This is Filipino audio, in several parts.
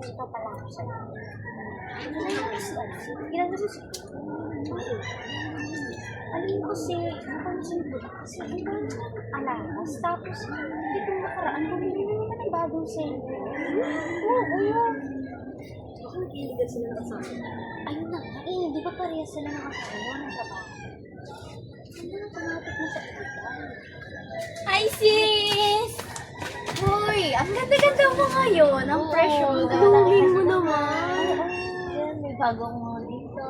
Ito pala ako sa'yo. Ginagawa mo siya. Alam mo kasi, napansin ko kasi ang dami ng alakas. Tapos, dito nakaraan, bumili na naman ng bagong cellphone. Oo, yun. Bakit hindi sila kasama? Ayun na nga eh, di ba parehas sila nakakaroon ng trabaho? Ano na pumatik na sa ilan? Hi, sis! Hoy, ang ganda-ganda mo ngayon. Ang fresh mo. Tulungin mo naman. Yan, may bagong mo dito.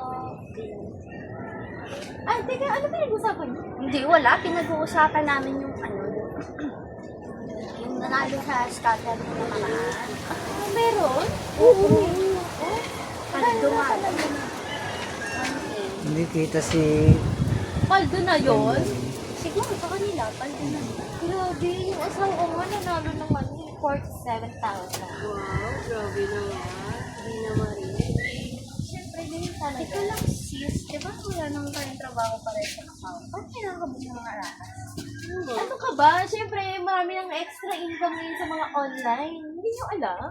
Ay, teka, ano pinag-usapan niyo? Hindi, wala. Pinag-uusapan namin yung yung nanalo sa Scotland na nakaraan. Meron? Oo. Paldo nga. Hindi kita si... Paldo na yun? Siguro sa kanila, paldo na. Grabe, yung asawa ko nga nanalo naman yung 47,000. Wow, grabe naman. Hindi naman rin. Siyempre, ganyan talaga. Ikaw lang sis, di ba wala nang tayong trabaho para sa asawa? Ba't kinakabot ng mga arakas? Ano ka ba? Siyempre, marami ng extra income ngayon sa mga online. Hindi nyo alam?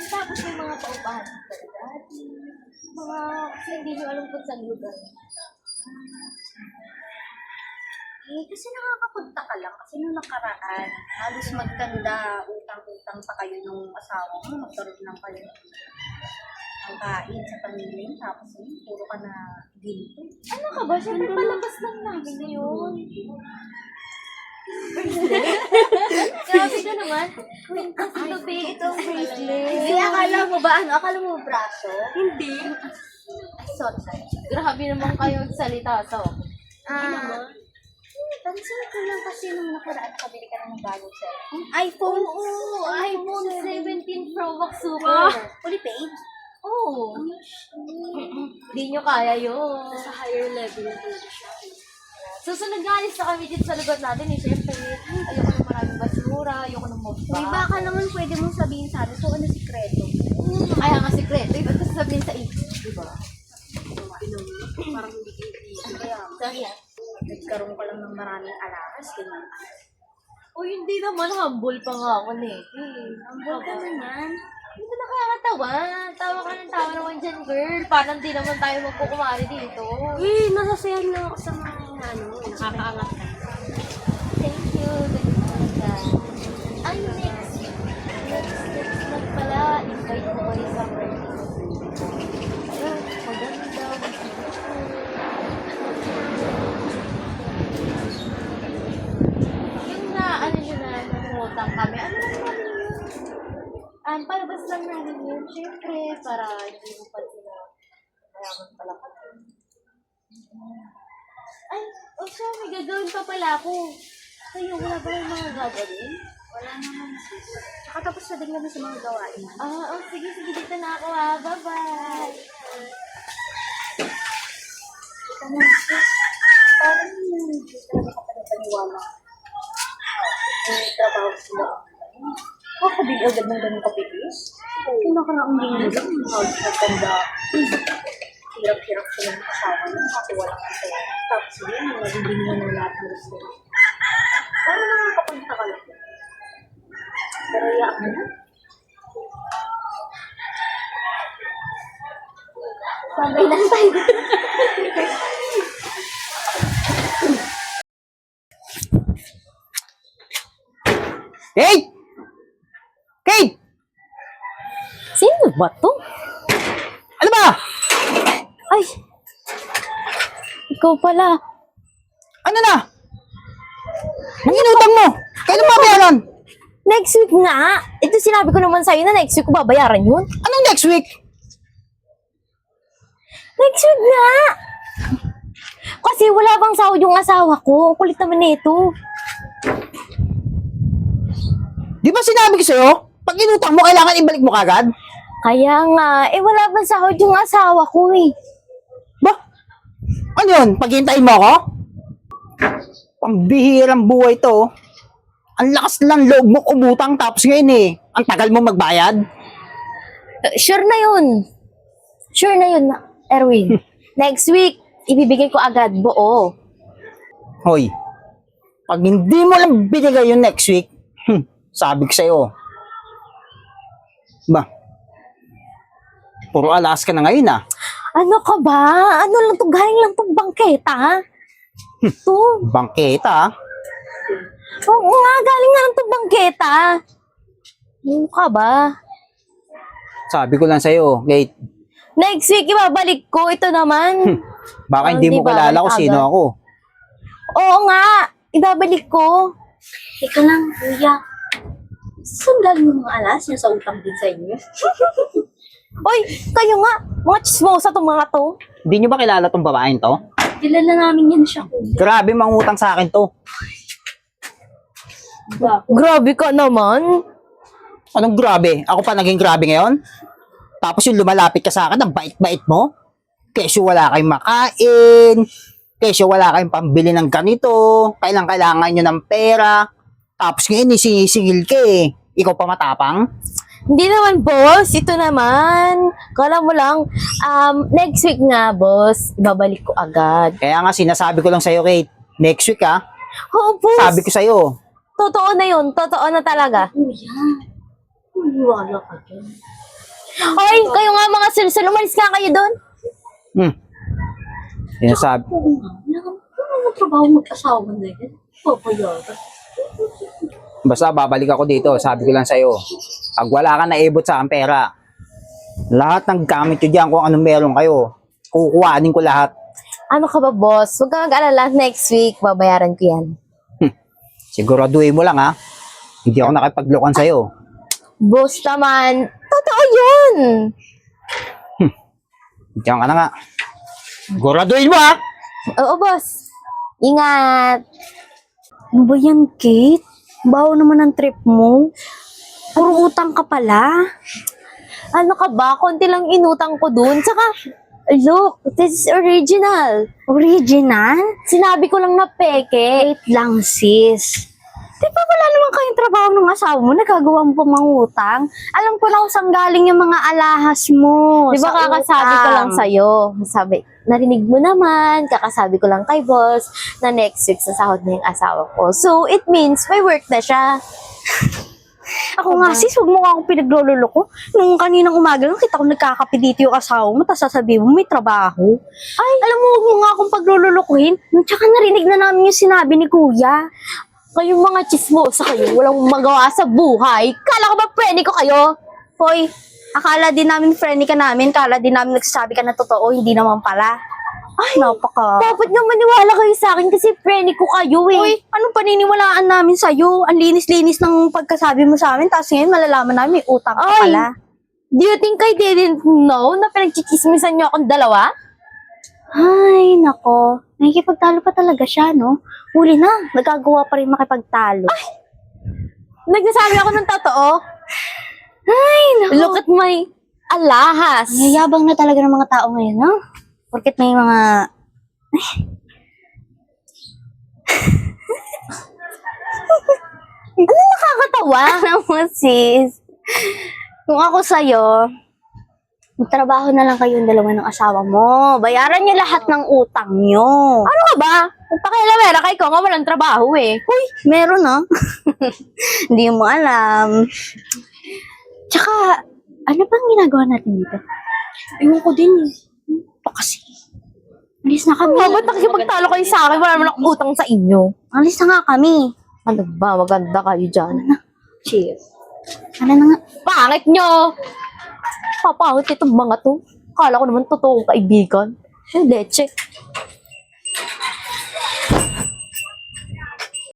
Tapos may mga paupahan talaga. Kasi hindi nyo alam kung saan lugar. Eh, kasi nakakapunta ka lang. Kasi nung nakaraan, halos magkanda, utang-utang pa kayo nung asawa mo. Magkaroon lang kayo ng kain sa pamilya. Tapos yun, puro ka na ginto. Ano ka ba? Siyempre, palabas lang namin ngayon. Grabe ka naman. Quintas gabi itong bracelet. Hindi, akala mo ba? Akala mo braso? Hindi. Ay, sorry. Grabe naman kayo salita to. Pansin ko lang kasi nung nakaraan nakabili ka ng bagong cellphone. iPhone? Oo, iPhone 17 Pro Max Super. Fully paid? Oo. Hindi nyo kaya yun. Sa higher level na talaga siya. Susunod nga alis na kami dito sa lugar natin eh. Siyempre, ayoko ng maraming basura, ayoko ng mobile. May baka naman pwede mong sabihin sa amin kung ano sikreto. Kaya nga sikreto, iba't kasi sabihin sa iyo. Diba? Parang hindi kayo Kaya, Dahil nagkaroon ka lang ng maraming alakas, ganyan. o hindi naman, humble pa nga ako na eh. Ang ka naman. Hindi na nakakatawa. Tawa ka ng tawa naman dyan, girl. Parang di naman tayo magkukumari dito. nasasayan lang ako sa mga nakakaangat na. Thank you. Talaga. Ang next month pala, invite ko kayo sa birthday. Ayun, maganda. Yung na, ano nyo na, nangungutang kami, ano lang namin yun? Palabas lang namin yun, syempre, para hindi mo pa sila mayaman pala kami. Ay, o siya, may gagawin pa pala ako. Kayo, wala ba yung mga gagawin? Wala naman sis. Tsaka tapos na din kami sa mga gawain. Sige, dito na ako ha. Bye-bye. Ito na sis. Parang hindi talaga ka panipaniwala. May trabaho sila. Kakabili agad ng ganun kapilis. Yung nakaraang linggo lang, halos nagtanda. Hirap-hirap sila ng asawa niya, kasi walang pera. Tapos yun, nagiging mo ng lahat ng gusto. Parang nakakapunta ka lang. Pero iyak mo na. Sabay lang tayo. Kate! Kate! Sino ba to? Ano ba? Ay! Ikaw pala. Ano na? Ang inutang mo! Kailan babayaran? Next week nga. Ito sinabi ko naman sa'yo na next week ko babayaran yun. Anong next week? Next week nga! Kasi wala bang sahod yung asawa ko. Ang kulit naman nito. Di ba sinabi ko sa'yo? Pag inutang mo, kailangan ibalik mo kagad? Kaya nga, wala bang sahod yung asawa ko eh. Ba? Ano yun? Paghintayin mo ako? Pambihirang buhay to. Oh. Ang lakas lang loob mo umutang tapos ngayon eh. Ang tagal mo magbayad. Sure na yun. Sure na yun, Erwin. Next week, ibibigay ko agad buo. Hoy, pag hindi mo lang binigay yung next week, Sabi ko sa'yo. Ba? Puro alas ka na ngayon ah. Ano ka ba? Ano lang to? Galing lang tong bangketa. To. Bangketa ah. Oo nga, galing nga lang tong bangketa. Ano ka ba? Sabi ko lang sa'yo, Kate. Next week, ibabalik ko. Ito naman. Baka Oh, hindi mo di ba? kilala kung sino Agad. ako. Oo nga, ibabalik ko. Teka lang, kuya. Saan galing yung mga alas niya sa utang din sa inyo? Oy, kayo nga. Mga chismosa tong mga to. Hindi nyo ba kilala tong babaeng to? Kilala namin yan siya, kuya. Grabe, mangutang sa akin to. Grabe ka naman. Anong grabe? Ako pa naging grabe ngayon? Tapos yung lumalapit ka sa akin, ang bait-bait mo? Kesyo wala kayong makain, kesyo wala kayong pambili ng ganito, kailangan nyo ng pera. Tapos ngayon, isisingil ka eh. Ikaw pa matapang? Hindi naman, boss. Ito naman. Kala mo lang, next week nga, boss. Ibabalik ko agad. Kaya nga sinasabi ko lang sa'yo, Kate. Next week ah. Oo, boss. Sabi ko sa'yo. Totoo na yun. Totoo na talaga. Kuya, maniwala ka dyan. Hoy, kayo nga mga silsil. Umalis nga kayo doon. Sinasabi. Oo nga, wala naman trabaho mag-asawa na yan. Papayagan. Basta babalik ako dito. Sabi ko lang sa'yo. Pag wala ka naibot sa akin pera, lahat ng gamit nyo dyan kung anong meron kayo, kukuhanin ko lahat. Ano ka ba, boss? Huwag ka mag-alala. Next week, babayaran ko yan. Siguraduhin mo lang ha. Hindi ako nakipaglokan sa'yo. Boss naman. Totoo yun. Diyan ka na nga. Siguraduhin mo ha. Oo, boss. Ingat. Ano ba yan, Kate? Bawo naman ang trip mo. Puro utang ka pala. Ano ka ba? Konti lang inutang ko dun. Tsaka, look, this is original. Original? Sinabi ko lang na peke. Wait lang, sis. Di ba wala naman kayong trabaho ng asawa mo? Nagagawa mo pa mangutang? Alam ko na kung saan galing yung mga alahas mo. Di ba sa kakasabi ko utang. lang sa'yo? Sabi, narinig mo naman, kakasabi ko lang kay boss na next week sasahod na yung asawa ko. So, it means may work na siya. Ako nga, sis, huwag mo nga akong pinaglololoko. Nung kaninang umaga lang, kita ko nagkakape dito yung asawa mo, tapos sasabihin mo may trabaho. Ay, alam mo, huwag mo nga akong paglololokohin. Tsaka narinig na namin yung sinabi ni kuya. Kayong mga chismosa kayo, walang magawa sa buhay. Kala ko ba friendly ko kayo? Hoy, akala din namin friendly ka namin, akala din namin nagsasabi ka na totoo, hindi naman pala. Ay, napaka... Dapat nga maniwala kayo sa akin kasi friendly ko kayo eh. Hoy, anong paniniwalaan namin sa'yo? Ang linis-linis ng pagkasabi mo sa amin, tapos ngayon malalaman namin may utang ka Ay! pala. Do you think I didn't know na pinagchichismisan niyo akong dalawa? Ay, nako. Nakikipagtalo pa talaga siya, no? Huli na, nagagawa pa rin makipagtalo. Nagsasabi ako ng totoo? Ay, nako. Look at my alahas. Ang yayabang na talaga ng mga tao ngayon, no? Porket may mga... Nakakatawa. Alam mo, sis, kung ako sa'yo, magtrabaho na lang kayong dalawa ng asawa mo. Bayaran niyo lahat ng utang niyo. Ano ka ba? Pakialamera kay ko nga walang trabaho eh. Uy, meron no? Hindi mo alam. Tsaka, ano bang ginagawa natin dito? Ewan ko din eh. Pa kasi. Alis na kami. Ba't nakikipagtalo kayo sa akin? Wala naman akong utang sa inyo. Alis na nga kami. Ano ba? Maganda kayo dyan. Cheers. Ano na nga? Pangit nyo! Papangit itong mga to. Kala ko naman totoong kaibigan. Yung leche.